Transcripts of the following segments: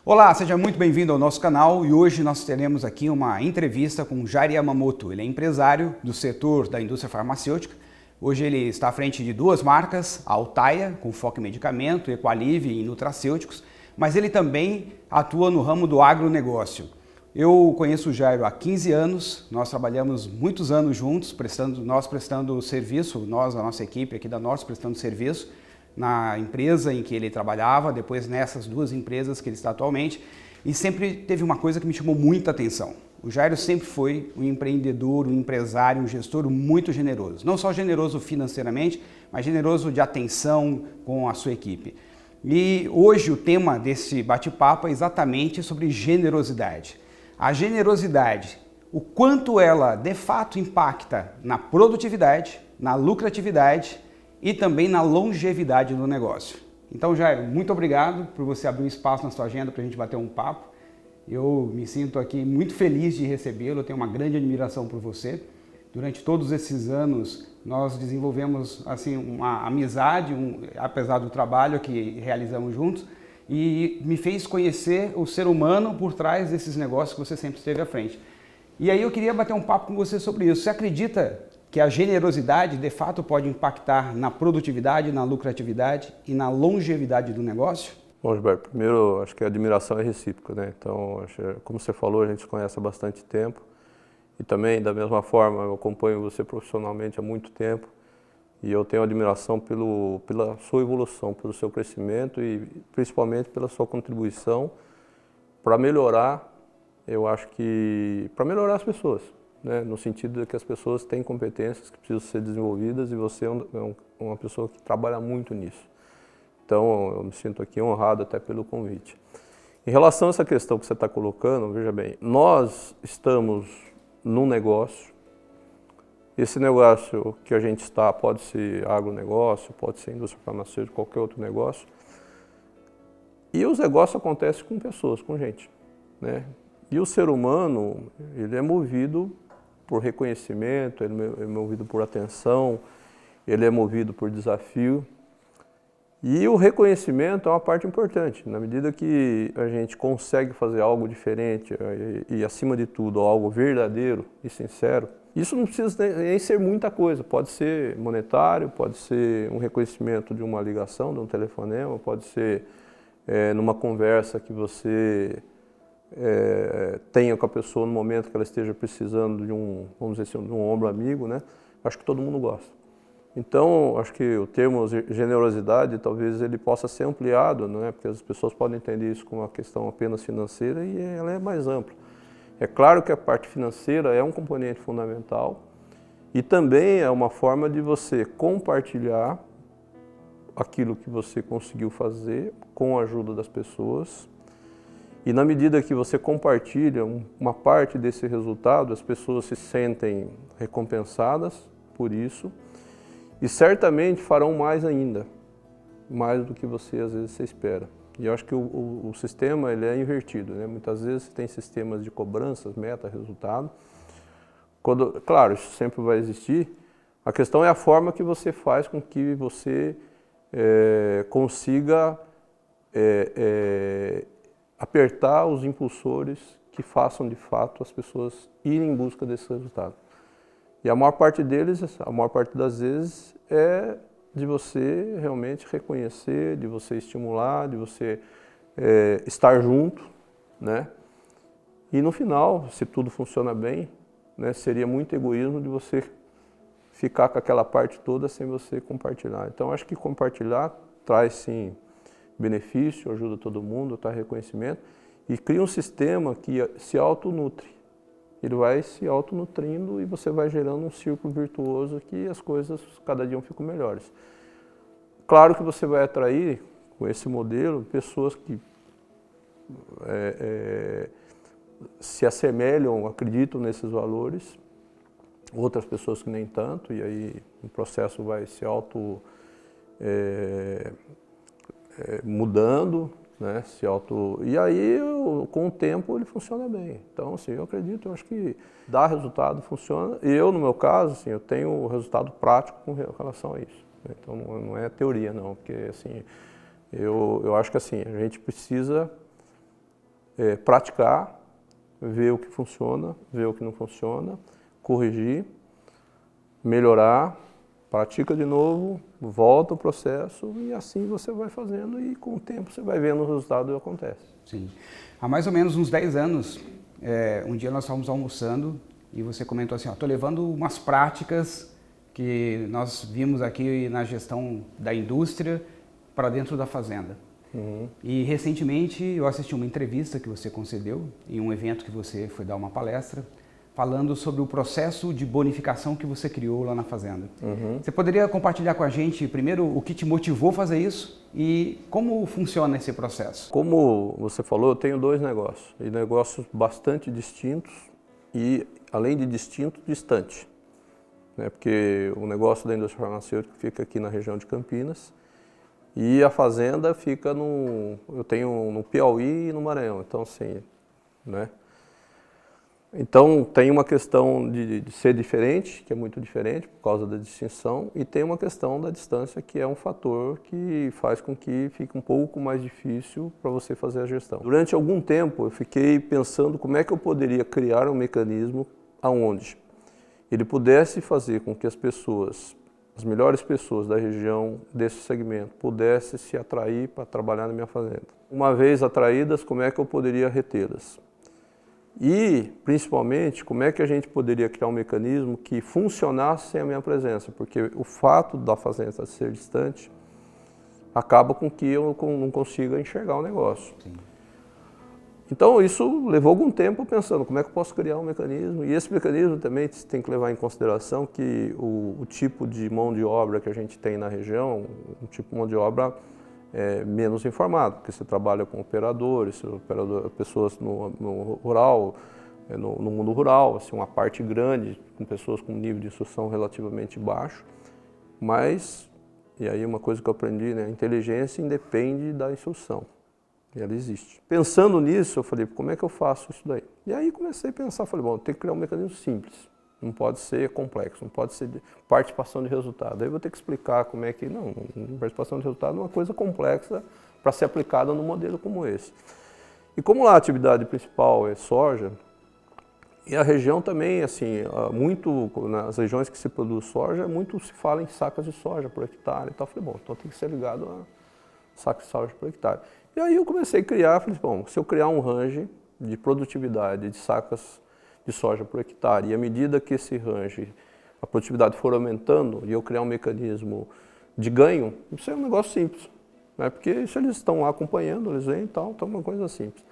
Olá, seja muito bem-vindo ao nosso canal e hoje nós teremos aqui uma entrevista com Jairo Yamamoto. Ele é empresário do setor da indústria farmacêutica. Hoje ele está à frente de duas marcas, a Altaia, com foco em medicamento, Equalive e nutracêuticos, mas ele também atua no ramo do agronegócio. Eu conheço o Jairo há 15 anos, nós trabalhamos muitos anos juntos, nós prestando serviço, a nossa equipe aqui da Norte prestando serviço na empresa em que ele trabalhava, depois nessas duas empresas que ele está atualmente, e sempre teve uma coisa que me chamou muita atenção. O Jairo sempre foi um empreendedor, um empresário, um gestor muito generoso. Não só generoso financeiramente, mas generoso de atenção com a sua equipe. E hoje o tema desse bate-papo é exatamente sobre generosidade. A generosidade, o quanto ela de fato impacta na produtividade, na lucratividade e também na longevidade do negócio. Então, Jairo, muito obrigado por você abrir um espaço na sua agenda para a gente bater um papo. Eu me sinto aqui muito feliz de recebê-lo, tenho uma grande admiração por você. Durante todos esses anos, nós desenvolvemos assim, uma amizade, apesar do trabalho que realizamos juntos, e me fez conhecer o ser humano por trás desses negócios que você sempre esteve à frente. E aí eu queria bater um papo com você sobre isso. Você acredita que a generosidade, de fato, pode impactar na produtividade, na lucratividade e na longevidade do negócio? Bom, Gilberto, primeiro, acho que a admiração é recíproca, né? Então, como você falou, a gente se conhece há bastante tempo e também, da mesma forma, eu acompanho você profissionalmente há muito tempo e eu tenho admiração pela sua evolução, pelo seu crescimento e principalmente pela sua contribuição para melhorar, eu acho que, para melhorar as pessoas. Né, no sentido de que as pessoas têm competências que precisam ser desenvolvidas e você é uma pessoa que trabalha muito nisso. Então, eu me sinto aqui honrado até pelo convite. Em relação a essa questão que você está colocando, veja bem, nós estamos num negócio, esse negócio que a gente está pode ser agronegócio, pode ser indústria farmacêutica, qualquer outro negócio, e os negócios acontecem com pessoas, com gente, né? E o ser humano, ele é movido por reconhecimento, ele é movido por atenção, ele é movido por desafio. E o reconhecimento é uma parte importante. Na medida que a gente consegue fazer algo diferente e acima de tudo, algo verdadeiro e sincero, isso não precisa nem ser muita coisa. Pode ser monetário, pode ser um reconhecimento de uma ligação, de um telefonema, pode ser numa conversa que você tenha com a pessoa no momento que ela esteja precisando de vamos dizer assim, de um ombro amigo, né? Acho que todo mundo gosta. Então, acho que o termo generosidade, talvez ele possa ser ampliado, né? Porque as pessoas podem entender isso como uma questão apenas financeira e ela é mais ampla. É claro que a parte financeira é um componente fundamental e também é uma forma de você compartilhar aquilo que você conseguiu fazer com a ajuda das pessoas. E na medida que você compartilha uma parte desse resultado, as pessoas se sentem recompensadas por isso e certamente farão mais ainda, mais do que você às vezes se espera. E eu acho que o sistema ele é invertido, né? Muitas vezes você tem sistemas de cobranças, meta, resultado. Claro, isso sempre vai existir. A questão é a forma que você faz com que você consiga apertar os impulsores que façam de fato as pessoas irem em busca desse resultado. E a maior parte deles, a maior parte das vezes, é de você realmente reconhecer, de você estimular, de você estar junto, né? E no final, se tudo funciona bem, né, seria muito egoísmo de você ficar com aquela parte toda sem você compartilhar. Então, acho que compartilhar traz sim benefício, ajuda todo mundo, traz reconhecimento e cria um sistema que se autonutre. Ele vai se autonutrindo e você vai gerando um círculo virtuoso que as coisas cada dia ficam melhores. Claro que você vai atrair, com esse modelo, pessoas que se assemelham, acreditam nesses valores, outras pessoas que nem tanto, e aí o processo vai se mudando, né? E aí, com o tempo, ele funciona bem. Então, assim, eu acredito, eu acho que dá resultado, funciona. E eu, no meu caso, assim, eu tenho resultado prático com relação a isso. Então, não é teoria, não, porque, assim, eu acho que, assim, a gente precisa praticar, ver o que funciona, ver o que não funciona, corrigir, melhorar, pratica de novo, volta o processo e assim você vai fazendo e com o tempo você vai vendo o resultado e acontece. Sim. Há mais ou menos uns 10 anos, um dia nós estávamos almoçando e você comentou assim, estou levando umas práticas que nós vimos aqui na gestão da indústria para dentro da fazenda. Uhum. E recentemente eu assisti uma entrevista que você concedeu em um evento que você foi dar uma palestra, falando sobre o processo de bonificação que você criou lá na fazenda. Uhum. Você poderia compartilhar com a gente, primeiro, o que te motivou a fazer isso e como funciona esse processo? Como você falou, eu tenho 2 negócios, e negócios bastante distintos e, além de distinto, distante. Né? Porque o negócio da indústria farmacêutica fica aqui na região de Campinas e a fazenda fica eu tenho no Piauí e no Maranhão, então assim, né? Então, tem uma questão de ser diferente, que é muito diferente por causa da distinção, e tem uma questão da distância, que é um fator que faz com que fique um pouco mais difícil para você fazer a gestão. Durante algum tempo, eu fiquei pensando como é que eu poderia criar um mecanismo aonde ele pudesse fazer com que as pessoas, as melhores pessoas da região desse segmento, pudessem se atrair para trabalhar na minha fazenda. Uma vez atraídas, como é que eu poderia retê-las? E, principalmente, como é que a gente poderia criar um mecanismo que funcionasse sem a minha presença? Porque o fato da fazenda ser distante acaba com que eu não consiga enxergar o negócio. Sim. Então, isso levou algum tempo pensando como é que eu posso criar um mecanismo. E esse mecanismo também tem que levar em consideração que o tipo de mão de obra que a gente tem na região, um tipo de mão de obra menos informado, porque você trabalha com operadores, pessoas no rural, no mundo rural, assim, uma parte grande, com pessoas com nível de instrução relativamente baixo, mas, e aí uma coisa que eu aprendi, né, a inteligência independe da instrução, e ela existe. Pensando nisso, eu falei, como é que eu faço isso daí? E aí comecei a pensar, falei, bom, tem que criar um mecanismo simples. Não pode ser complexo, não pode ser participação de resultado. Aí eu vou ter que explicar como é que... Não, participação de resultado é uma coisa complexa para ser aplicada num modelo como esse. E como lá a atividade principal é soja, e a região também, assim, muito, nas regiões que se produz soja, muito se fala em sacas de soja por hectare e tal. Eu falei, bom, então tem que ser ligado a sacas de soja por hectare. E aí eu comecei a criar, falei, bom, se eu criar um range de produtividade de sacas de soja por hectare, e à medida que esse range, a produtividade for aumentando, e eu criar um mecanismo de ganho, isso é um negócio simples, né? Porque se eles estão lá acompanhando, eles vêm e tal, então é uma coisa simples.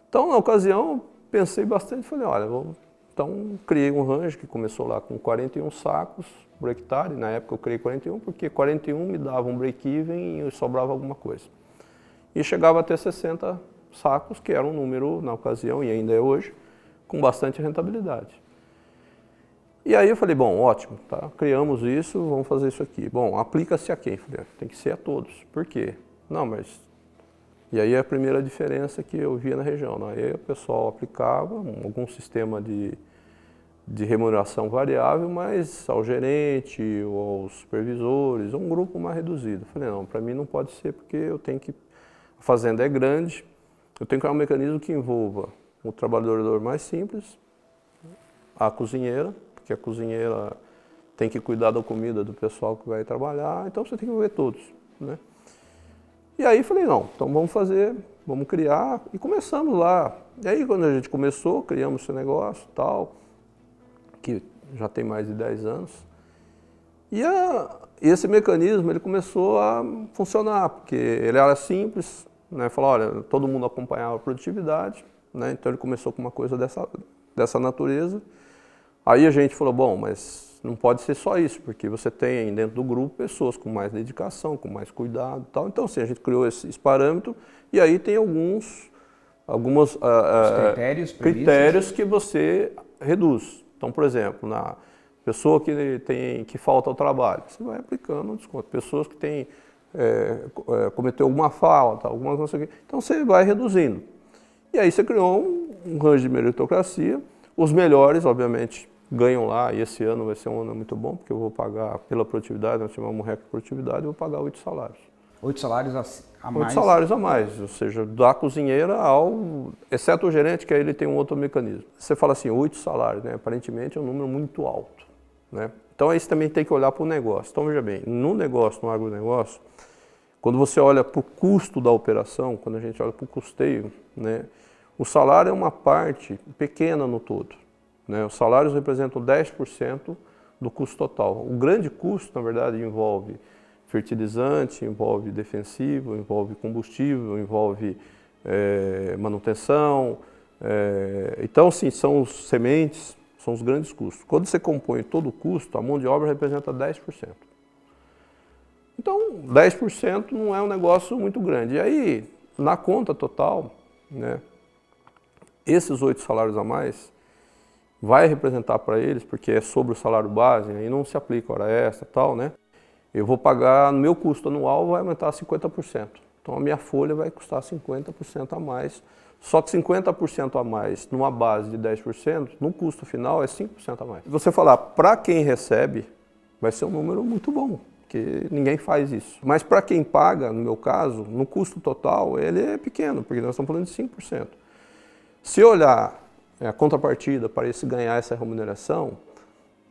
Então, na ocasião, pensei bastante, falei, olha, então criei um range que começou lá com 41 sacos por hectare, na época eu criei 41, porque 41 me dava um break-even e sobrava alguma coisa. E chegava até 60 sacos, que era um número, na ocasião, e ainda é hoje, com bastante rentabilidade. E aí eu falei, bom, ótimo, tá? Criamos isso, vamos fazer isso aqui. Bom, aplica-se a quem? Falei, tem que ser a todos. Por quê? Não, mas... E aí é a primeira diferença que eu via na região. Né? Aí o pessoal aplicava algum sistema de remuneração variável, mas ao gerente ou aos supervisores, um grupo mais reduzido. Falei, não, para mim não pode ser porque eu tenho que... A fazenda é grande, eu tenho que criar um mecanismo que envolva o trabalhador mais simples, a cozinheira, porque a cozinheira tem que cuidar da comida do pessoal que vai trabalhar, então você tem que envolver todos, né? E aí falei, não, então vamos fazer, vamos criar, e começamos lá. E aí quando a gente começou, criamos esse negócio tal, que já tem mais de 10 anos, e esse mecanismo ele começou a funcionar, porque ele era simples, né? Falou, olha, todo mundo acompanhava a produtividade, né? Então ele começou com uma coisa dessa natureza. Aí a gente falou, bom, mas não pode ser só isso, porque você tem dentro do grupo pessoas com mais dedicação, com mais cuidado e tal. Então, assim, a gente criou esse parâmetro e aí tem alguns critérios que você reduz. Então, por exemplo, na pessoa que falta ao trabalho, você vai aplicando um desconto. Pessoas que cometeu alguma falta, alguma coisa, então você vai reduzindo. E aí você criou um range de meritocracia. Os melhores, obviamente, ganham lá, e esse ano vai ser um ano muito bom, porque eu vou pagar pela produtividade, nós chamamos um recorde de produtividade, eu vou pagar 8 salários. 8 salários a mais? 8 salários a mais, ou seja, da cozinheira ao... Exceto o gerente, que aí ele tem um outro mecanismo. Você fala assim, 8 salários, né? Aparentemente é um número muito alto, né? Então aí você também tem que olhar para o negócio. Então veja bem, no negócio, no agronegócio, quando você olha para o custo da operação, quando a gente olha para o custeio, né? O salário é uma parte pequena no todo, né? Os salários representam 10% do custo total. O grande custo, na verdade, envolve fertilizante, envolve defensivo, envolve combustível, envolve manutenção. Então, sim, são os sementes, são os grandes custos. Quando você compõe todo o custo, a mão de obra representa 10%. Então, 10% não é um negócio muito grande. E aí, na conta total, né, esses 8 salários a mais vai representar para eles, porque é sobre o salário base, aí não se aplica hora extra e tal, né? Eu vou pagar, no meu custo anual vai aumentar 50%. Então a minha folha vai custar 50% a mais. Só que 50% a mais numa base de 10%, no custo final é 5% a mais. Se você falar para quem recebe, vai ser um número muito bom, porque ninguém faz isso. Mas para quem paga, no meu caso, no custo total, ele é pequeno, porque nós estamos falando de 5%. Se olhar a contrapartida para esse ganhar essa remuneração,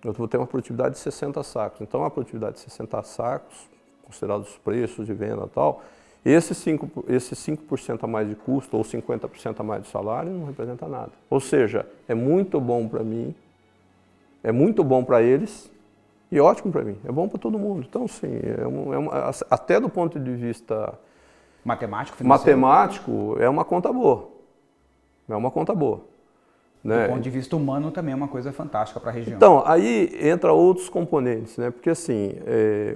eu vou ter uma produtividade de 60 sacos. Então, a produtividade de 60 sacos, considerados os preços de venda e tal, esses 5% a mais de custo ou 50% a mais de salário não representa nada. Ou seja, é muito bom para mim, é muito bom para eles e ótimo para mim. É bom para todo mundo. Então, sim, até do ponto de vista matemático, é uma conta boa. É uma conta boa. Do ponto de vista humano também é uma coisa fantástica para a região. Então, aí entra outros componentes, né? Porque assim,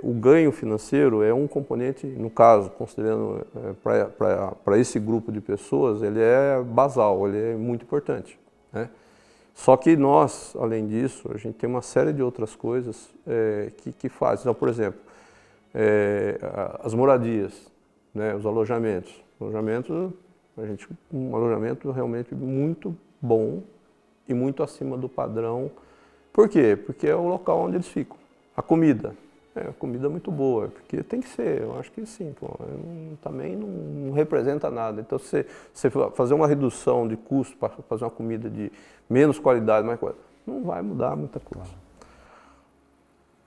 o ganho financeiro é um componente, no caso, considerando para esse grupo de pessoas, ele é basal, ele é muito importante, né? Só que nós, além disso, a gente tem uma série de outras coisas que fazem. Então, por exemplo, as moradias, né? Os alojamentos. Um alojamento realmente muito bom e muito acima do padrão. Por quê? Porque é o local onde eles ficam. A comida é muito boa, porque tem que ser, eu acho que sim, também não representa nada. Então, se você fazer uma redução de custo para fazer uma comida de menos qualidade, mais coisa, não vai mudar muita coisa.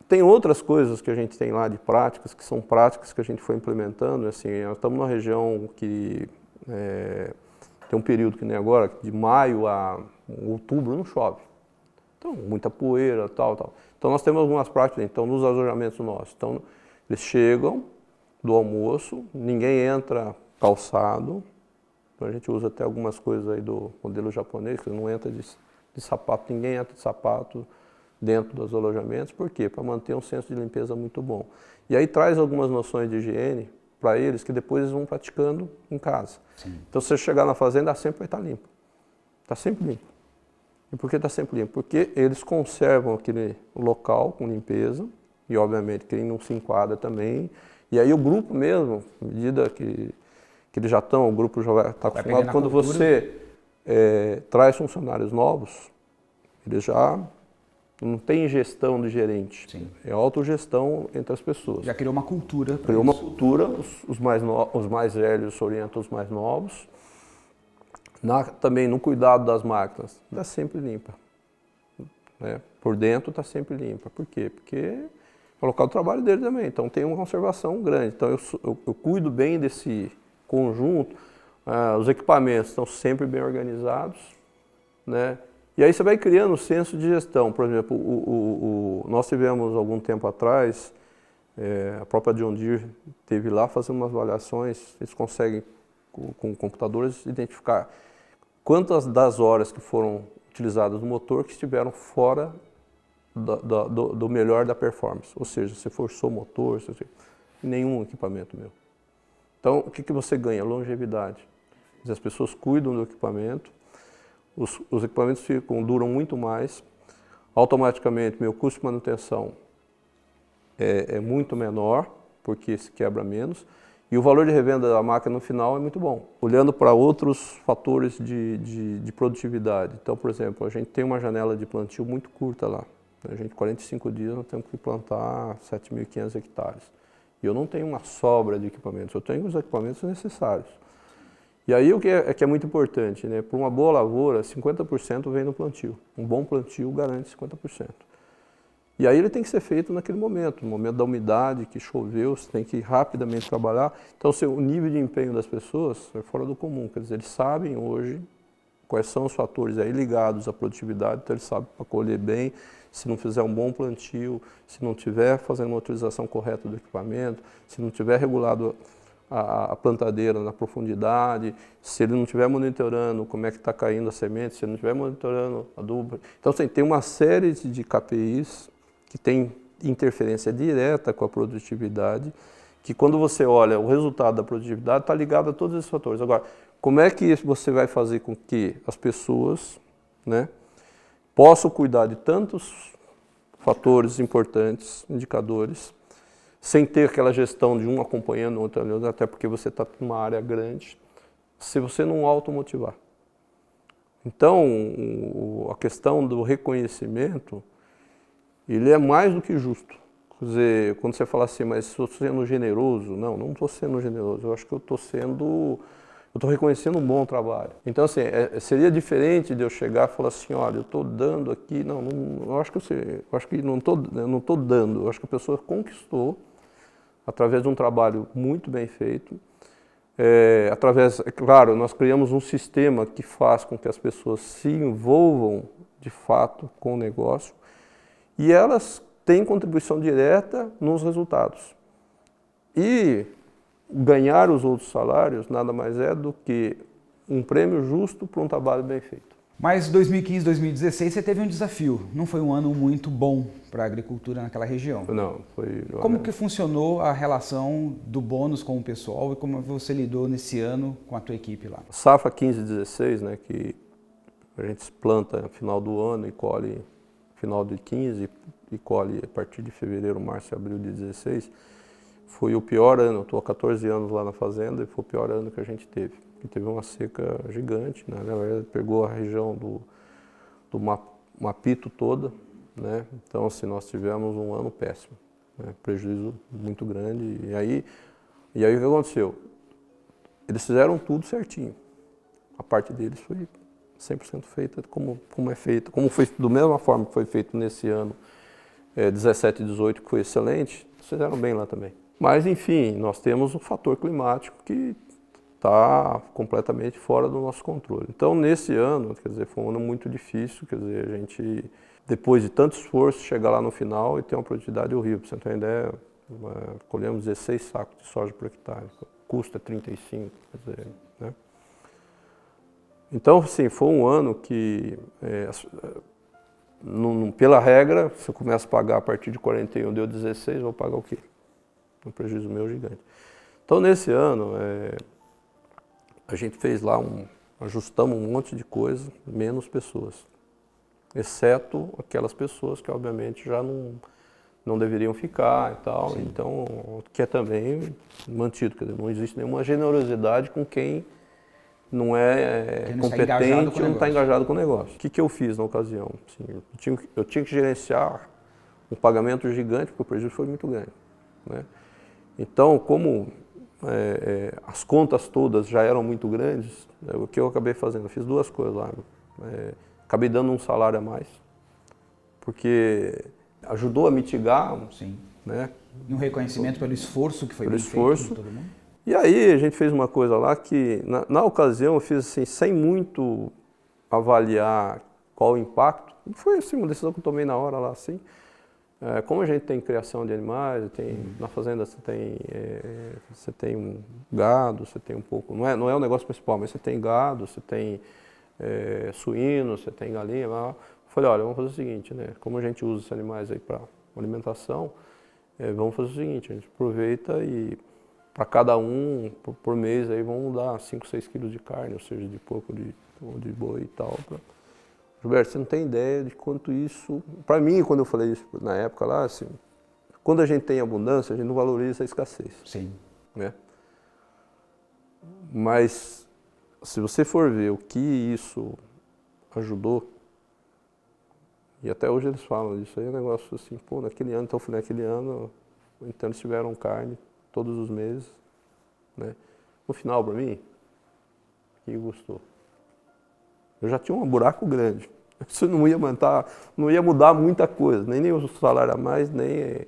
Tem outras coisas que a gente tem lá de práticas, que são práticas que a gente foi implementando. Assim, nós estamos numa região que tem um período que nem agora, de maio a outubro não chove. Então, muita poeira, tal. Então, nós temos algumas práticas, então, nos alojamentos nossos. Então, eles chegam do almoço, ninguém entra calçado. Então, a gente usa até algumas coisas aí do modelo japonês, que não entra de sapato, ninguém entra de sapato dentro dos alojamentos. Por quê? Para manter um senso de limpeza muito bom. E aí traz algumas noções de higiene para eles, que depois eles vão praticando em casa. Sim. Então, se você chegar na fazenda, sempre vai estar limpo. Está sempre limpo. E por que está sempre limpo? Porque eles conservam aquele local com limpeza, e obviamente quem não se enquadra também. E aí o grupo mesmo, à medida que eles já estão, o grupo já vai estar acostumado, quando você traz funcionários novos, eles já não tem gestão de gerente. Sim. É autogestão entre as pessoas. Já criou uma cultura. Criou uma cultura, os mais velhos orientam os mais novos. Também no cuidado das máquinas, está sempre limpa. Né? Por dentro está sempre limpa. Por quê? Porque é o local do trabalho dele também, então tem uma conservação grande. Então eu cuido bem desse conjunto, os equipamentos estão sempre bem organizados, né? E aí você vai criando um senso de gestão. Por exemplo, nós tivemos algum tempo atrás, a própria John Deere esteve lá fazendo umas avaliações, eles conseguem com computadores identificar quantas das horas que foram utilizadas no motor que estiveram fora do melhor da performance. Ou seja, você forçou o motor, nenhum equipamento meu. Então, o que você ganha? Longevidade. As pessoas cuidam do equipamento, os equipamentos duram muito mais, automaticamente meu custo de manutenção é muito menor, porque se quebra menos, e o valor de revenda da máquina no final é muito bom. Olhando para outros fatores de produtividade, então, por exemplo, a gente tem uma janela de plantio muito curta lá. A gente, 45 dias, nós temos que plantar 7.500 hectares. E eu não tenho uma sobra de equipamentos, eu tenho os equipamentos necessários. E aí o que é muito importante, né? Para uma boa lavoura, 50% vem no plantio. Um bom plantio garante 50%. E aí ele tem que ser feito naquele momento, no momento da umidade, que choveu, você tem que rapidamente trabalhar. Então o nível de empenho das pessoas é fora do comum, quer dizer, eles sabem hoje quais são os fatores aí ligados à produtividade, então eles sabem para colher bem, se não fizer um bom plantio, se não tiver fazendo uma utilização correta do equipamento, se não tiver regulado a plantadeira na profundidade, se ele não estiver monitorando como é que está caindo a semente, se ele não estiver monitorando adubo. Então assim, tem uma série de KPIs que tem interferência direta com a produtividade, que quando você olha o resultado da produtividade está ligado a todos esses fatores. Agora, como é que você vai fazer com que as pessoas, né, possam cuidar de tantos fatores importantes, indicadores, sem ter aquela gestão de um acompanhando o outro, até porque você está numa área grande, se você não automotivar. Então, a questão do reconhecimento, ele é mais do que justo. Quer dizer, quando você fala assim, mas estou sendo generoso, não estou sendo generoso, eu acho que eu estou reconhecendo um bom trabalho. Então, assim, seria diferente de eu chegar e falar assim, olha, eu estou dando aqui, eu acho que não estou dando, eu acho que a pessoa conquistou, através de um trabalho muito bem feito, claro, nós criamos um sistema que faz com que as pessoas se envolvam, de fato, com o negócio, e elas têm contribuição direta nos resultados. E ganhar os outros salários nada mais é do que um prêmio justo para um trabalho bem feito. Mas 2015, 2016 você teve um desafio. Não foi um ano muito bom para a agricultura naquela região. Não, foi... Como que funcionou a relação do bônus com o pessoal e como você lidou nesse ano com a tua equipe lá? Safra 15, 16, né, que a gente planta no final do ano e colhe no final de 15 e colhe a partir de fevereiro, março e abril de 16, foi o pior ano. Eu estou há 14 anos lá na fazenda e foi o pior ano que a gente teve. Que teve uma seca gigante, né? Na verdade, pegou a região do Mapito toda, né? Então, assim, nós tivemos um ano péssimo, né? Prejuízo muito grande. E aí o que aconteceu? Eles fizeram tudo certinho. A parte deles foi 100% feita como é feita, como foi da mesma forma que foi feito nesse ano 17 e 18, que foi excelente, eles fizeram bem lá também. Mas, enfim, nós temos um fator climático que está completamente fora do nosso controle. Então, nesse ano, quer dizer, foi um ano muito difícil, quer dizer, a gente, depois de tanto esforço, chegar lá no final e ter uma produtividade horrível. Para você ter uma ideia, colhemos 16 sacos de soja por hectare, custa 35, quer dizer, né? Então, assim, foi um ano que, pela regra, se eu começo a pagar a partir de 41, deu 16, vou pagar o quê? Um prejuízo meu gigante. Então, nesse ano, a gente fez lá, ajustamos um monte de coisa, menos pessoas. Exceto aquelas pessoas que, obviamente, já não deveriam ficar e tal. Sim. Então, que é também mantido. Quer dizer, não existe nenhuma generosidade com quem não é competente ou não está engajado com o negócio. O que eu fiz na ocasião? Assim, eu tinha que gerenciar um pagamento gigante, porque o prejuízo foi muito grande, né? Então, como as contas todas já eram muito grandes, o que eu acabei fazendo? Eu fiz duas coisas lá. Acabei dando um salário a mais, porque ajudou a mitigar. Sim. Né? E um reconhecimento pelo esforço que foi bem feito por todo mundo. E aí a gente fez uma coisa lá que, na ocasião, eu fiz assim, sem muito avaliar qual o impacto. Foi assim, uma decisão que eu tomei na hora lá, assim. Como a gente tem criação de animais, na fazenda você tem um gado, você tem um pouco, não é o negócio principal, mas você tem gado, você tem suíno, você tem galinha. Eu falei, olha, vamos fazer o seguinte, né? Como a gente usa esses animais aí para alimentação, vamos fazer o seguinte, a gente aproveita e para cada um, por mês, aí vamos dar 5, 6 quilos de carne, ou seja, de porco ou de boi e tal. Gilberto, você não tem ideia de quanto isso... Para mim, quando eu falei isso na época lá, assim, quando a gente tem abundância, a gente não valoriza a escassez. Sim. Né? Mas, se você for ver o que isso ajudou, e até hoje eles falam disso aí, é um negócio assim, pô, naquele ano, então eu falei, naquele ano, então eles tiveram carne todos os meses, né? No final, para mim, o que gostou? Eu já tinha um buraco grande. Isso não ia mudar muita coisa, nem o salário a mais, nem,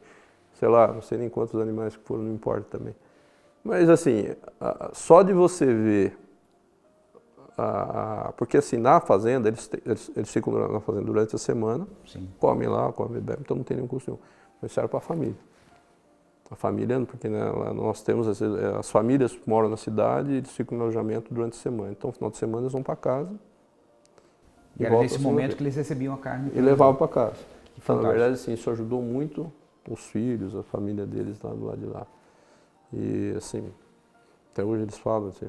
sei lá, não sei nem quantos animais que foram, não importa também. Mas assim, só de você ver, porque assim, na fazenda, eles ficam na fazenda durante a semana, Sim. comem lá, comem e bebem, então não tem nenhum custo nenhum. Mas serve para a família. A família, porque né, nós temos, as famílias moram na cidade e eles ficam no alojamento durante a semana. Então, no final de semana, eles vão para casa. E era nesse momento que eles recebiam a carne. E levavam para casa. Então, na Fantástico. verdade, assim, isso ajudou muito os filhos, a família deles lá do lado de lá. E, assim, até hoje eles falam, assim,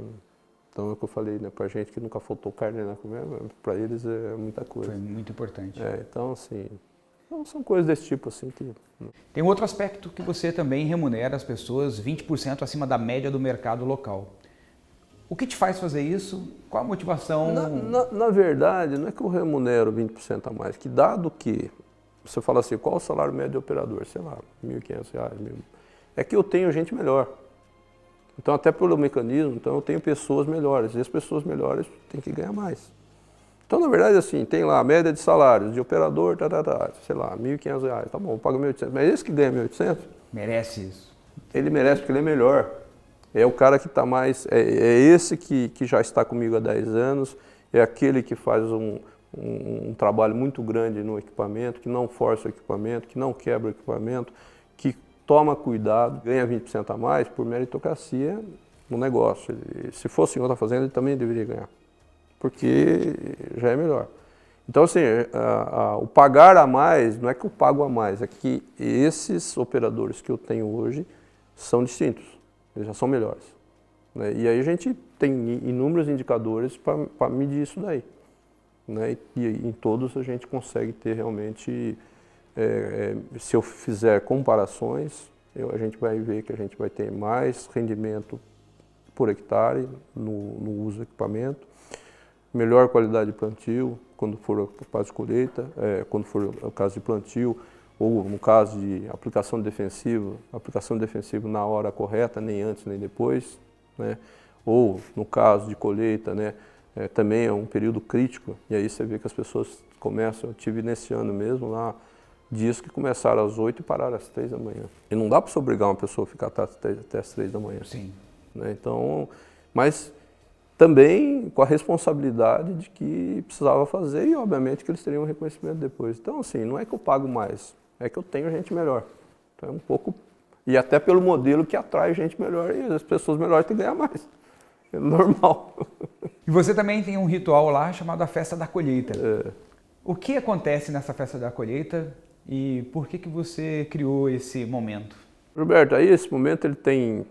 então é o que eu falei, né, pra gente que nunca faltou carne na comida, para eles é muita coisa. Foi muito importante. Então, assim, são coisas desse tipo, assim, que... Tem um outro aspecto que você também remunera as pessoas 20% acima da média do mercado local. O que te faz fazer isso? Qual a motivação? Na verdade, não é que eu remunero 20% a mais, que dado que você fala assim, qual o salário médio do operador? Sei lá, R$1.500, é que eu tenho gente melhor. Então, até pelo mecanismo, então eu tenho pessoas melhores, e as pessoas melhores têm que ganhar mais. Então, na verdade, assim, tem lá a média de salários de operador, sei lá, R$1.500, tá bom, eu pago 1.800, mas esse que ganha 1.800... Merece isso. Ele merece porque ele é melhor. É o cara que está mais... É esse que já está comigo há 10 anos, é aquele que faz um trabalho muito grande no equipamento, que não força o equipamento, que não quebra o equipamento, que toma cuidado, ganha 20% a mais por meritocracia no negócio. Se fosse em outra fazenda, ele também deveria ganhar, porque já é melhor. Então, assim, o pagar a mais, não é que eu pago a mais, é que esses operadores que eu tenho hoje são distintos. Eles já são melhores, né? E aí a gente tem inúmeros indicadores para medir isso daí, né? E em todos a gente consegue ter realmente, se eu fizer comparações, a gente vai ver que a gente vai ter mais rendimento por hectare no uso do equipamento, melhor qualidade de plantio, quando for a fase de colheita, quando for o caso de plantio, ou no caso de aplicação defensiva na hora correta, nem antes nem depois, né? Ou no caso de colheita, né? Também é um período crítico, e aí você vê que as pessoas começam, eu tive nesse ano mesmo lá, dias que começaram às 8 e pararam às 3 da manhã. E não dá para obrigar uma pessoa a ficar até às 3 da manhã. Sim. Né? Então, mas também com a responsabilidade de que precisava fazer e, obviamente, que eles teriam um reconhecimento depois. Então, assim, não é que eu pago mais, é que eu tenho gente melhor. Então, é um pouco... E até pelo modelo que atrai gente melhor, e as pessoas melhores têm que ganhar mais. É normal. E você também tem um ritual lá chamado a Festa da Colheita. O que acontece nessa Festa da Colheita e por que você criou esse momento? Roberto, aí esse momento ele tem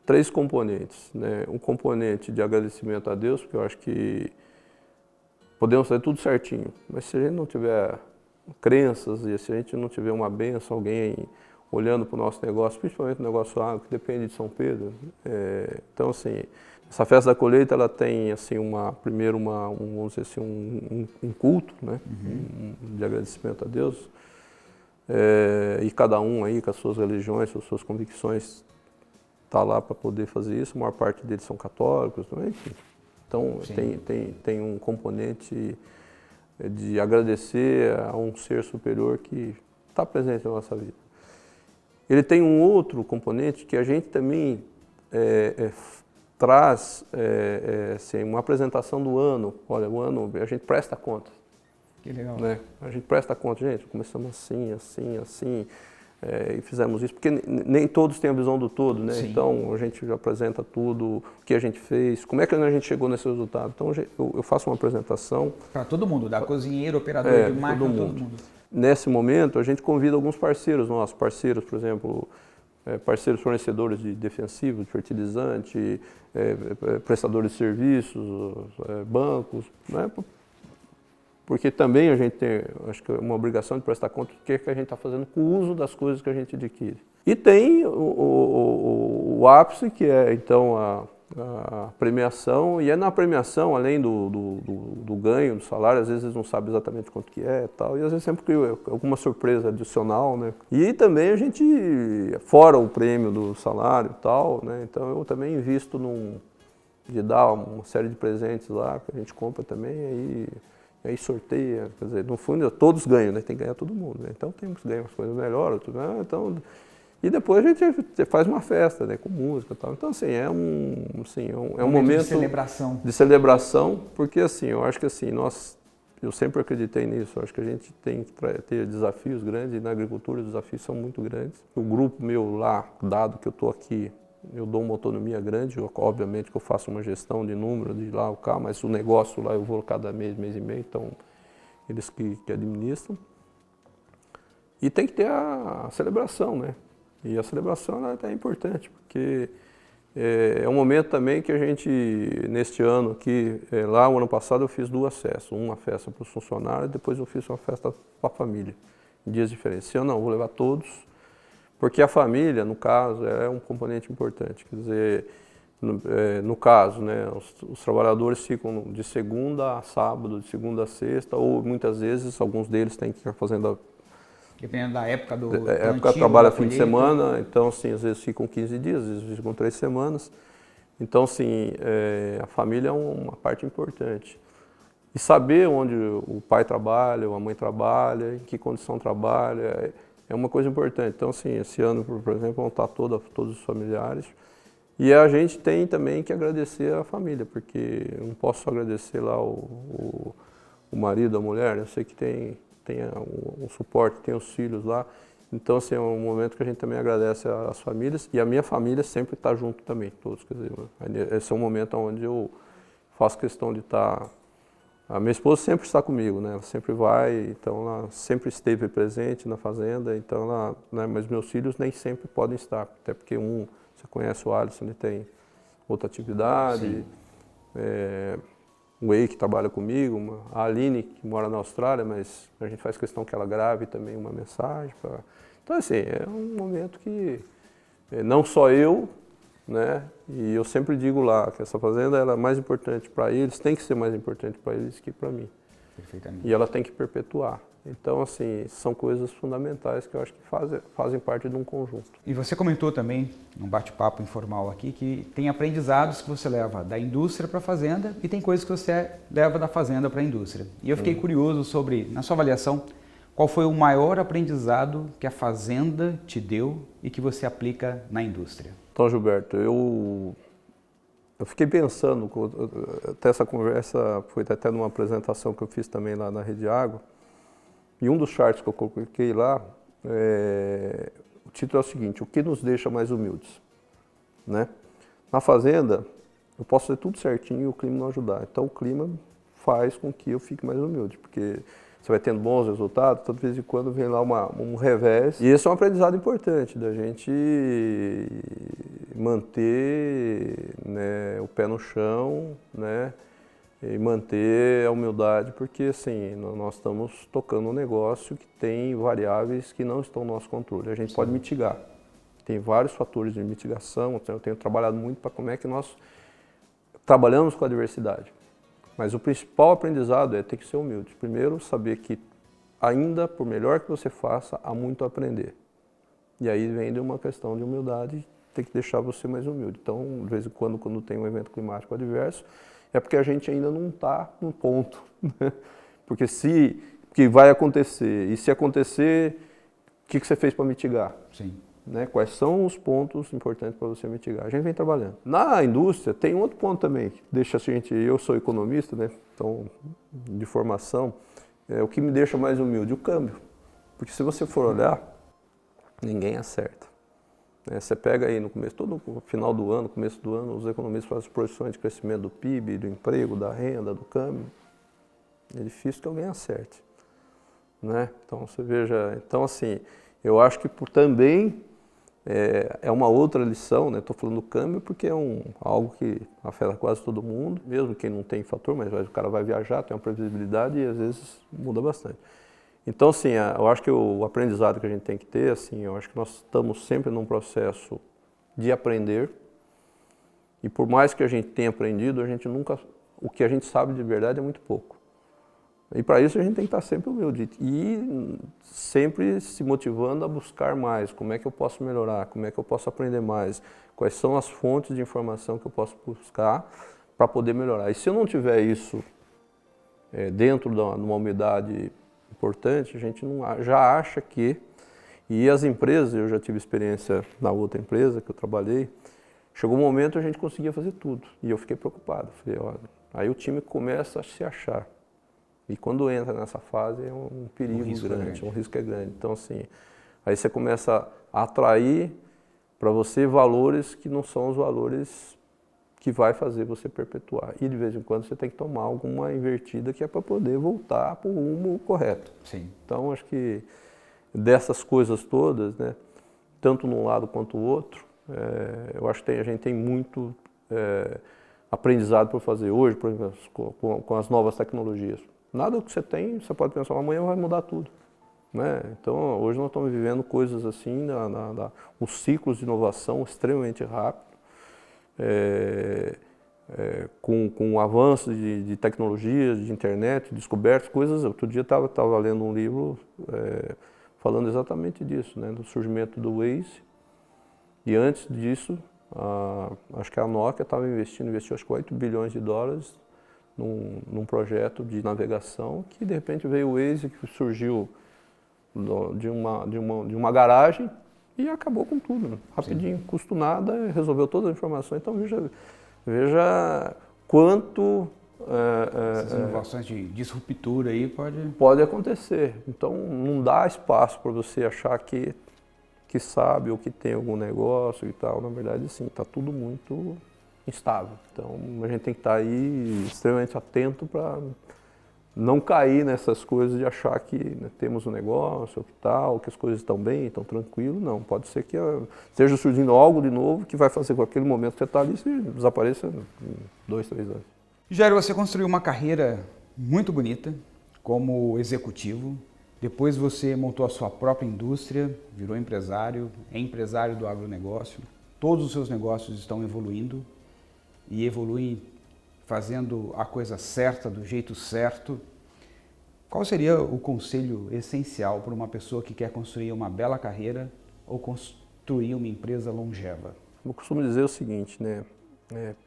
3 componentes, né? Um componente de agradecimento a Deus, porque eu acho que podemos fazer tudo certinho, mas se a gente não tiver crenças e se a gente não tiver uma bênção, alguém olhando para o nosso negócio, principalmente o negócio água, que depende de São Pedro, então assim, essa festa da colheita ela tem assim primeiro vamos dizer assim, um culto, né? De agradecimento a Deus, e cada um aí com as suas religiões, com as suas convicções está lá para poder fazer isso, a maior parte deles são católicos, não é? Enfim. Então tem um componente de agradecer a um ser superior que está presente na nossa vida. Ele tem um outro componente que a gente também traz assim, uma apresentação do ano. Olha, o ano a gente presta conta. Que legal. Né? A gente presta conta, gente, começamos assim, e fizemos isso, porque nem todos têm a visão do todo, né? Sim. Então a gente já apresenta tudo, o que a gente fez, como é que a gente chegou nesse resultado. Então eu faço uma apresentação. Para todo mundo, da cozinheiro, operador de máquina, todo mundo. Nesse momento a gente convida alguns parceiros nossos, por exemplo, parceiros fornecedores de defensivo, de fertilizante, prestadores de serviços, bancos, né? Porque também a gente tem, acho que uma obrigação de prestar conta do que a gente está fazendo com o uso das coisas que a gente adquire. E tem o ápice, que é então a premiação, e é na premiação, além do ganho, do salário, às vezes eles não sabem exatamente quanto que é e tal, e às vezes sempre cria alguma surpresa adicional, né? E também a gente, fora o prêmio do salário e tal, né? Então eu também invisto de dar uma série de presentes lá, que a gente compra também, aí sorteia, quer dizer, no fundo todos ganham, né? Tem que ganhar todo mundo, né? Então temos que ganhar umas coisas melhores, né? Então, e depois a gente faz uma festa, né, com música e tal. Então, assim, é um momento de celebração, porque, assim, eu acho que, assim, eu sempre acreditei nisso. Eu acho que a gente tem que ter desafios grandes, e na agricultura os desafios são muito grandes. O grupo meu lá, dado que eu estou aqui, eu dou uma autonomia grande, obviamente que eu faço uma gestão de número, de lá o cá, mas o negócio lá eu vou cada mês, mês e meio, então eles que administram. E tem que ter a celebração, né? E a celebração ela é importante, porque é um momento também que a gente, neste ano aqui, lá o ano passado eu fiz 2 festas, uma festa para os funcionários e depois eu fiz uma festa para a família, em dias diferentes. Esse ano não, eu vou levar todos, porque a família, no caso, é um componente importante. Quer dizer, no caso, né, os trabalhadores ficam de segunda a sábado, de segunda a sexta, ou muitas vezes, alguns deles têm que ir à fazenda. Dependendo da época do época trabalha fim de semana, então assim, às vezes ficam 15 dias, às vezes ficam 3 semanas. Então, assim, a família é uma parte importante. E saber onde o pai trabalha, ou a mãe trabalha, em que condição trabalha, é uma coisa importante. Então, assim, esse ano, por exemplo, vão estar todos os familiares. E a gente tem também que agradecer a família, porque eu não posso só agradecer lá o marido, a mulher, eu sei que tem um suporte, tem os filhos lá. Então, assim, é um momento que a gente também agradece às famílias. E a minha família sempre está junto também, todos. Quer dizer, esse é um momento onde eu faço questão de estar... A minha esposa sempre está comigo, né? Ela sempre vai, então ela sempre esteve presente na fazenda. Então ela, né? Mas meus filhos nem sempre podem estar, até porque você conhece o Alisson, ele tem outra atividade. O Ei, que trabalha comigo, a Aline, que mora na Austrália, mas a gente faz questão que ela grave também uma mensagem. Então, assim, é um momento que não só eu, né, e eu sempre digo lá que essa fazenda ela é mais importante para eles, tem que ser mais importante para eles que para mim. Perfeitamente. E ela tem que perpetuar. Então, assim, são coisas fundamentais que eu acho que fazem parte de um conjunto. E você comentou também, num bate-papo informal aqui, que tem aprendizados que você leva da indústria para a fazenda e tem coisas que você leva da fazenda para a indústria. E eu fiquei curioso sobre, na sua avaliação, qual foi o maior aprendizado que a fazenda te deu e que você aplica na indústria? Então, Gilberto, eu fiquei pensando, até essa conversa foi até numa apresentação que eu fiz também lá na Rede Água, e um dos charts que eu coloquei lá, o título é o seguinte: o que nos deixa mais humildes? Né? Na fazenda, eu posso fazer tudo certinho e o clima não ajudar. Então o clima faz com que eu fique mais humilde, porque você vai tendo bons resultados, então de vez em quando vem lá um revés. E esse é um aprendizado importante, da gente manter, né, o pé no chão, né? E manter a humildade, porque assim, nós estamos tocando um negócio que tem variáveis que não estão no nosso controle. A gente pode mitigar. Tem vários fatores de mitigação, eu tenho trabalhado muito para como é que nós trabalhamos com a diversidade. Mas o principal aprendizado é ter que ser humilde. Primeiro, saber que ainda, por melhor que você faça, há muito a aprender. E aí vem de uma questão de humildade, tem que deixar você mais humilde. Então, de vez em quando tem um evento climático adverso, é porque a gente ainda não está no ponto, né? Porque que vai acontecer, e se acontecer, o que você fez para mitigar? Sim. Né? Quais são os pontos importantes para você mitigar? A gente vem trabalhando. Na indústria tem um outro ponto também, que deixa a gente, eu sou economista, né? Então, de formação, o que me deixa mais humilde? O câmbio. Porque se você for olhar, ninguém acerta. Você pega aí no começo, todo no final do ano, começo do ano, os economistas fazem as projeções de crescimento do PIB, do emprego, da renda, do câmbio. É difícil que alguém acerte, né? Então você veja, então assim, eu acho que também é uma outra lição, né? Estou falando do câmbio porque é algo que afeta quase todo mundo, mesmo quem não tem fator, mas o cara vai viajar, tem uma previsibilidade e às vezes muda bastante. Então, assim, eu acho que o aprendizado que a gente tem que ter, assim, eu acho que nós estamos sempre num processo de aprender E por mais que a gente tenha aprendido, o que a gente sabe de verdade é muito pouco. E para isso a gente tem que estar sempre humilde e sempre se motivando a buscar mais. Como é que eu posso melhorar? Como é que eu posso aprender mais? Quais são as fontes de informação que eu posso buscar para poder melhorar? E se eu não tiver isso dentro de uma umidade importante, a gente já acha que... E as empresas, eu já tive experiência na outra empresa que eu trabalhei, chegou um momento a gente conseguia fazer tudo. E eu fiquei preocupado. Falei, olha, aí o time começa a se achar. E quando entra nessa fase é um perigo grande, um risco é grande. Então, assim, aí você começa a atrair para você valores que não são os valores que vai fazer você perpetuar. E de vez em quando você tem que tomar alguma invertida que é para poder voltar para o rumo correto. Sim. Então, acho que dessas coisas todas, né, tanto num lado quanto no outro, eu acho que a gente tem muito aprendizado por fazer hoje, por exemplo, com as novas tecnologias. Nada que você tem, você pode pensar, amanhã vai mudar tudo. Né? Então, hoje nós estamos vivendo coisas assim, os ciclos de inovação extremamente rápidos, com o avanço de tecnologias, de internet, descobertas, coisas. Outro dia estava lendo um livro falando exatamente disso, né? Do surgimento do Waze. E antes disso, acho que a Nokia estava investiu acho que $8 bilhões num projeto de navegação que de repente veio o Waze, que surgiu de uma garagem e acabou com tudo, né? Rapidinho, custo nada, resolveu todas as informações. Então veja quanto essas inovações de disruptura aí pode acontecer. Então não dá espaço para você achar que sabe ou que tem algum negócio e tal. Na verdade, sim, está tudo muito instável. Então, a gente tem que estar aí extremamente atento para não cair nessas coisas de achar que, né, temos um negócio, ou que tal, que as coisas estão bem, estão tranquilo. Não, pode ser que esteja surgindo algo de novo que vai fazer com que aquele momento que você está ali se desapareça em 2, 3 anos. Jairo, você construiu uma carreira muito bonita como executivo. Depois você montou a sua própria indústria, virou empresário, é empresário do agronegócio. Todos os seus negócios estão evoluindo e evoluem fazendo a coisa certa, do jeito certo. Qual seria o conselho essencial para uma pessoa que quer construir uma bela carreira ou construir uma empresa longeva? Eu costumo dizer o seguinte, né?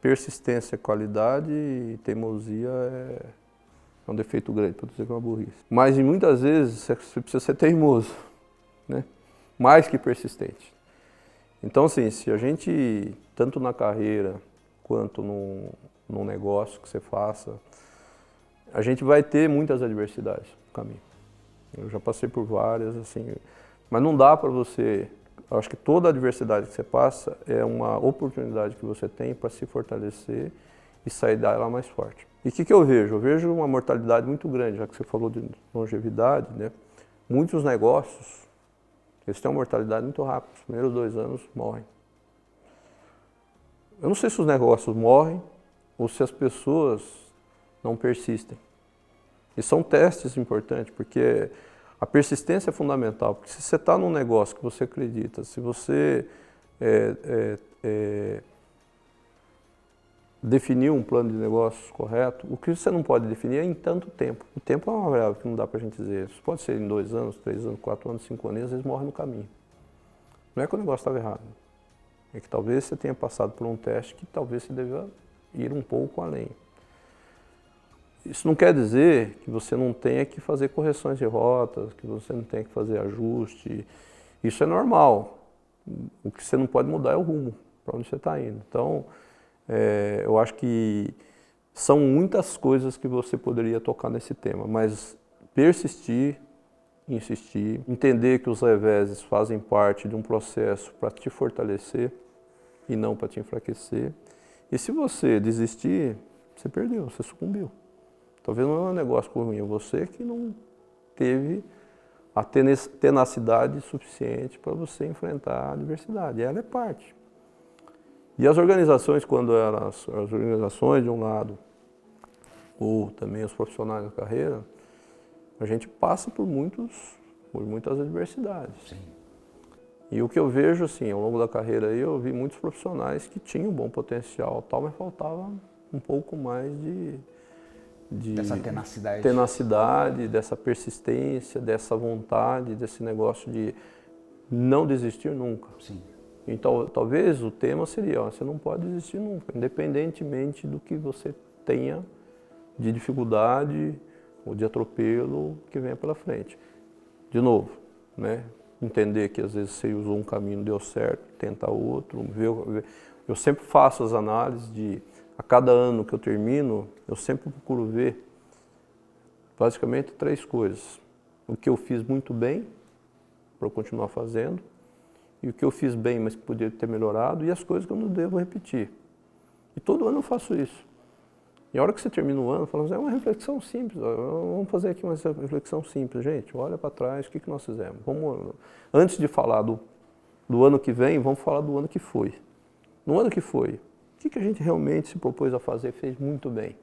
Persistência, qualidade e teimosia é um defeito grande, para dizer que é uma burrice. Mas muitas vezes você precisa ser teimoso, né? Mais que persistente. Então, assim, se a gente, tanto na carreira quanto num negócio que você faça, a gente vai ter muitas adversidades no caminho. Eu já passei por várias, assim, mas não dá para você... Eu acho que toda adversidade que você passa é uma oportunidade que você tem para se fortalecer e sair dela mais forte. E o que eu vejo? Eu vejo uma mortalidade muito grande, já que você falou de longevidade, né? Muitos negócios, eles têm uma mortalidade muito rápida. Os primeiros 2 anos morrem. Eu não sei se os negócios morrem ou se as pessoas não persistem. E são testes importantes, porque a persistência é fundamental. Porque se você está num negócio que você acredita, se você definir um plano de negócios correto, o que você não pode definir é em tanto tempo. O tempo é uma variável que não dá para a gente dizer. Isso pode ser em 2 anos, 3 anos, 4 anos, 5 anos, às vezes morre no caminho. Não é que o negócio estava errado. É que talvez você tenha passado por um teste que talvez você deva ir um pouco além. Isso não quer dizer que você não tenha que fazer correções de rotas, que você não tenha que fazer ajuste. Isso é normal. O que você não pode mudar é o rumo, para onde você está indo. Então, eu acho que são muitas coisas que você poderia tocar nesse tema, mas persistir, insistir, entender que os reveses fazem parte de um processo para te fortalecer e não para te enfraquecer. E se você desistir, você perdeu, você sucumbiu. Talvez não é um negócio ruim, é você que não teve a tenacidade suficiente para você enfrentar a adversidade. E ela é parte. E as organizações, quando as organizações de um lado, ou também os profissionais da carreira, a gente passa por muitas adversidades. Sim. E o que eu vejo, assim, ao longo da carreira aí, eu vi muitos profissionais que tinham bom potencial, tal, mas faltava um pouco mais dessa tenacidade. Tenacidade, dessa persistência, dessa vontade, desse negócio de não desistir nunca. Sim. Então, talvez o tema seria, ó, você não pode desistir nunca, independentemente do que você tenha de dificuldade ou de atropelo que venha pela frente. De novo, né? Entender que às vezes você usou um caminho, deu certo, tenta outro, ver. Eu sempre faço as análises de, a cada ano que eu termino, eu sempre procuro ver basicamente 3 coisas. O que eu fiz muito bem, para eu continuar fazendo, e o que eu fiz bem, mas que poderia ter melhorado, e as coisas que eu não devo repetir. E todo ano eu faço isso. E a hora que você termina o ano, falando, é uma reflexão simples, ó, vamos fazer aqui uma reflexão simples, gente, olha para trás, o que nós fizemos? Antes de falar do ano que vem, vamos falar do ano que foi. No ano que foi, o que a gente realmente se propôs a fazer, fez muito bem?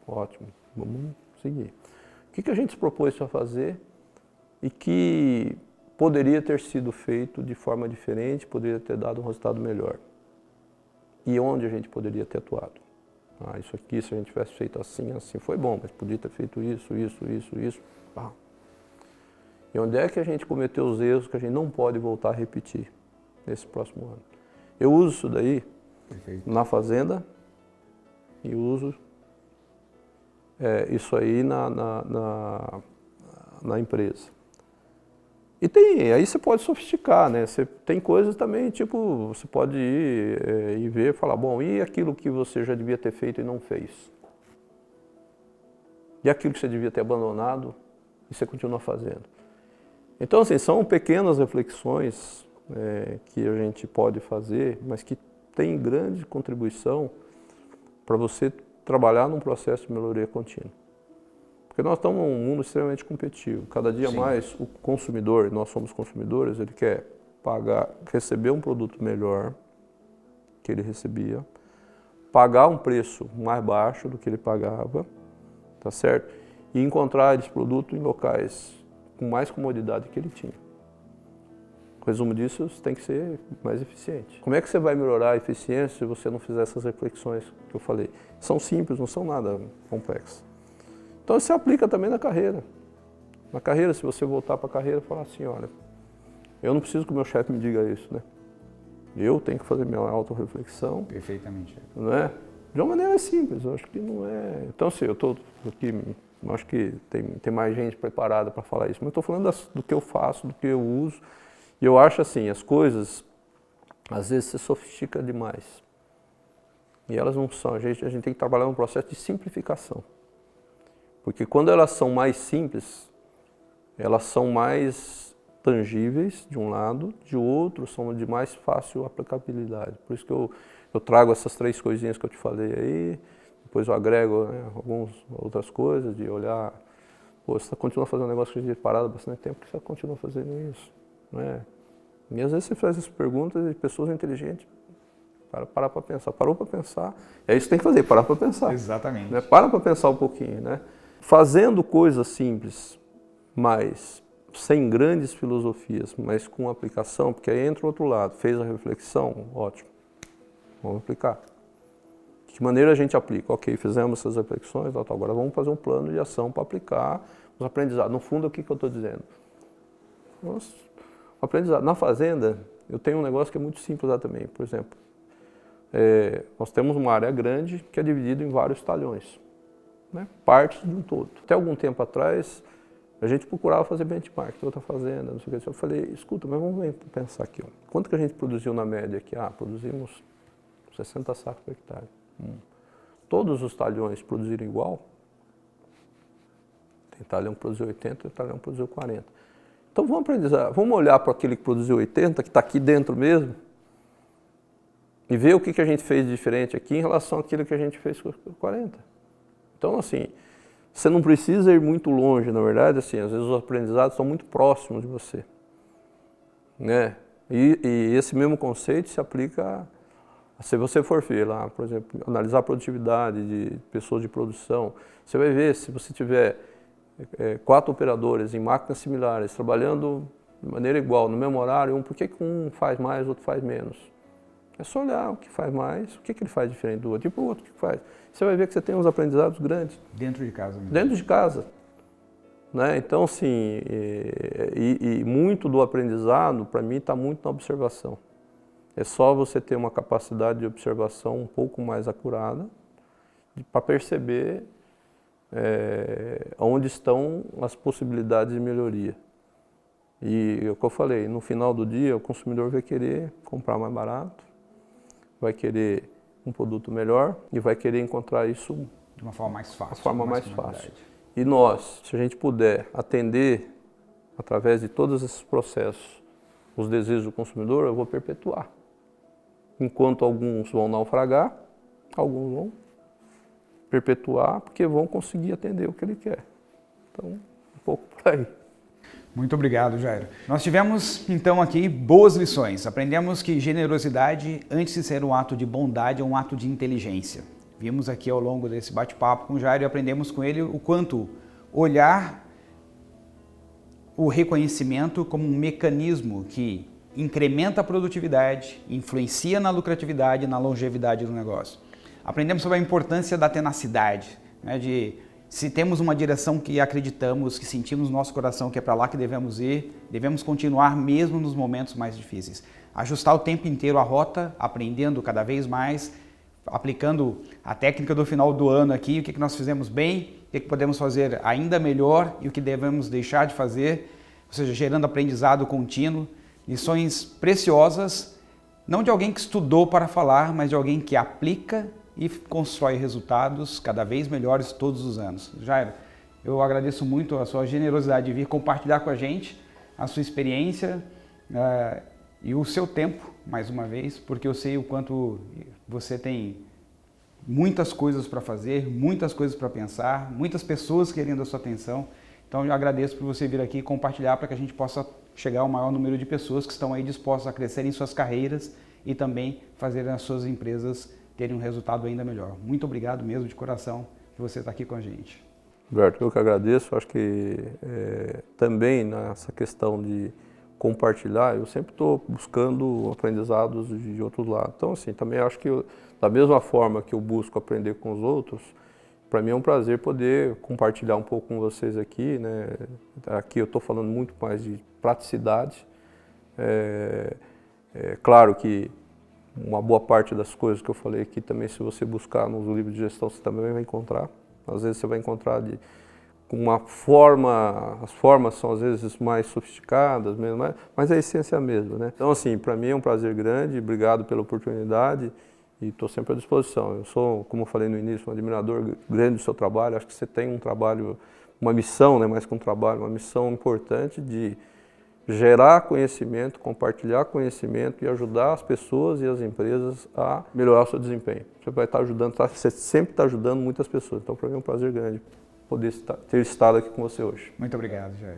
Ótimo, vamos seguir. O que a gente se propôs a fazer e que poderia ter sido feito de forma diferente, poderia ter dado um resultado melhor? E onde a gente poderia ter atuado? Isso aqui, se a gente tivesse feito assim, assim, foi bom, mas podia ter feito isso. E onde é que a gente cometeu os erros que a gente não pode voltar a repetir nesse próximo ano? Eu uso isso daí na fazenda e uso isso aí na empresa. E aí você pode sofisticar, né? Tem coisas também, tipo, você pode ir e ver e falar, bom, e aquilo que você já devia ter feito e não fez? E aquilo que você devia ter abandonado e você continua fazendo? Então, assim, são pequenas reflexões que a gente pode fazer, mas que tem grande contribuição para você trabalhar num processo de melhoria contínua. Porque nós estamos num mundo extremamente competitivo. Cada dia mais o consumidor, nós somos consumidores, ele quer receber um produto melhor que ele recebia, pagar um preço mais baixo do que ele pagava, tá certo? E encontrar esse produto em locais com mais comodidade que ele tinha. O resumo disso, você tem que ser mais eficiente. Como é que você vai melhorar a eficiência se você não fizer essas reflexões que eu falei? São simples, não são nada complexas. Então, isso se aplica também na carreira. Na carreira, se você voltar para a carreira e falar assim, olha, eu não preciso que o meu chefe me diga isso, né? Eu tenho que fazer minha autorreflexão. Perfeitamente. Não é? De uma maneira simples, eu acho que não é... Então, assim, eu estou aqui, acho que tem mais gente preparada para falar isso, mas estou falando do que eu faço, do que eu uso. E eu acho assim, as coisas, às vezes, se sofistica demais. E elas não são. A gente tem que trabalhar num processo de simplificação. Porque quando elas são mais simples, elas são mais tangíveis, de um lado, de outro, são de mais fácil aplicabilidade. Por isso que eu trago essas 3 coisinhas que eu te falei aí, depois eu agrego, né, algumas outras coisas, de olhar, pô, você continua fazendo um negócio que a gente parado há bastante tempo, por que você continua fazendo isso? Não é? E às vezes você faz essas perguntas e pessoas inteligentes parar para pensar. Parou para pensar, é isso que tem que fazer, parar para pensar. Exatamente. Né? Para pensar um pouquinho, né? Fazendo coisas simples, mas sem grandes filosofias, mas com aplicação, porque aí entra o outro lado, fez a reflexão, ótimo, vamos aplicar. De que maneira a gente aplica? Ok, fizemos essas reflexões, agora vamos fazer um plano de ação para aplicar os aprendizados. No fundo, o que eu estou dizendo? Nossa, o aprendizado. Na fazenda, eu tenho um negócio que é muito simples lá também, por exemplo, nós temos uma área grande que é dividida em vários talhões. Né? Parte de um todo. Até algum tempo atrás, a gente procurava fazer benchmark, outra fazenda, não sei o que. Eu falei, escuta, mas vamos pensar aqui. Ó. Quanto que a gente produziu na média aqui? Produzimos 60 sacos por hectare. Todos os talhões produziram igual? Tem talhão que produziu 80, tem talhão que produziu 40. Então vamos olhar para aquele que produziu 80, que está aqui dentro mesmo, e ver o que a gente fez de diferente aqui em relação àquilo que a gente fez com 40. Então, assim, você não precisa ir muito longe, na verdade, assim, às vezes os aprendizados estão muito próximos de você. Né? E esse mesmo conceito se aplica, se você for ver lá, por exemplo, analisar a produtividade de pessoas de produção, você vai ver, se você tiver 4 operadores em máquinas similares, trabalhando de maneira igual, no mesmo horário, por que um faz mais, o outro faz menos? É só olhar o que faz mais, o que ele faz diferente do outro, e o outro que faz. Você vai ver que você tem uns aprendizados grandes. Dentro de casa mesmo. Dentro de casa. Né? Então, assim, muito do aprendizado, para mim, está muito na observação. É só você ter uma capacidade de observação um pouco mais acurada para perceber onde estão as possibilidades de melhoria. E é o que eu falei, no final do dia o consumidor vai querer comprar mais barato, vai querer um produto melhor e vai querer encontrar isso de uma forma mais fácil. De uma forma mais fácil. E nós, se a gente puder atender através de todos esses processos os desejos do consumidor, eu vou perpetuar. Enquanto alguns vão naufragar, alguns vão perpetuar porque vão conseguir atender o que ele quer. Então, um pouco por aí. Muito obrigado, Jairo. Nós tivemos, então, aqui boas lições. Aprendemos que generosidade, antes de ser um ato de bondade, é um ato de inteligência. Vimos aqui ao longo desse bate-papo com o Jairo e aprendemos com ele o quanto olhar o reconhecimento como um mecanismo que incrementa a produtividade, influencia na lucratividade e na longevidade do negócio. Aprendemos sobre a importância da tenacidade, né, de se temos uma direção que acreditamos, que sentimos no nosso coração que é para lá que devemos ir, devemos continuar mesmo nos momentos mais difíceis. Ajustar o tempo inteiro a rota, aprendendo cada vez mais, aplicando a técnica do final do ano aqui, o que nós fizemos bem, o que podemos fazer ainda melhor e o que devemos deixar de fazer, ou seja, gerando aprendizado contínuo, lições preciosas, não de alguém que estudou para falar, mas de alguém que aplica e constrói resultados cada vez melhores todos os anos. Jairo, eu agradeço muito a sua generosidade de vir compartilhar com a gente a sua experiência e o seu tempo, mais uma vez, porque eu sei o quanto você tem muitas coisas para fazer, muitas coisas para pensar, muitas pessoas querendo a sua atenção. Então eu agradeço por você vir aqui compartilhar para que a gente possa chegar ao maior número de pessoas que estão aí dispostas a crescer em suas carreiras e também fazer as suas empresas terem um resultado ainda melhor. Muito obrigado mesmo de coração por você estar aqui com a gente. Roberto, eu que agradeço. Acho que também nessa questão de compartilhar, eu sempre estou buscando aprendizados de outros lados. Então, assim, também acho que da mesma forma que eu busco aprender com os outros, para mim é um prazer poder compartilhar um pouco com vocês aqui, né? Aqui eu estou falando muito mais de praticidade. Claro que uma boa parte das coisas que eu falei aqui também, se você buscar nos livros de gestão, você também vai encontrar. Às vezes você vai encontrar com uma forma, as formas são às vezes mais sofisticadas, mesmo, mas a essência é a mesma, né? Então, assim, para mim é um prazer grande, obrigado pela oportunidade e estou sempre à disposição. Eu sou, como eu falei no início, um admirador grande do seu trabalho. Acho que você tem um trabalho, uma missão, né, mais que um trabalho, uma missão importante de gerar conhecimento, compartilhar conhecimento e ajudar as pessoas e as empresas a melhorar o seu desempenho. Você vai estar ajudando, você sempre está ajudando muitas pessoas. Então, para mim é um prazer grande poder ter estado aqui com você hoje. Muito obrigado, Jair.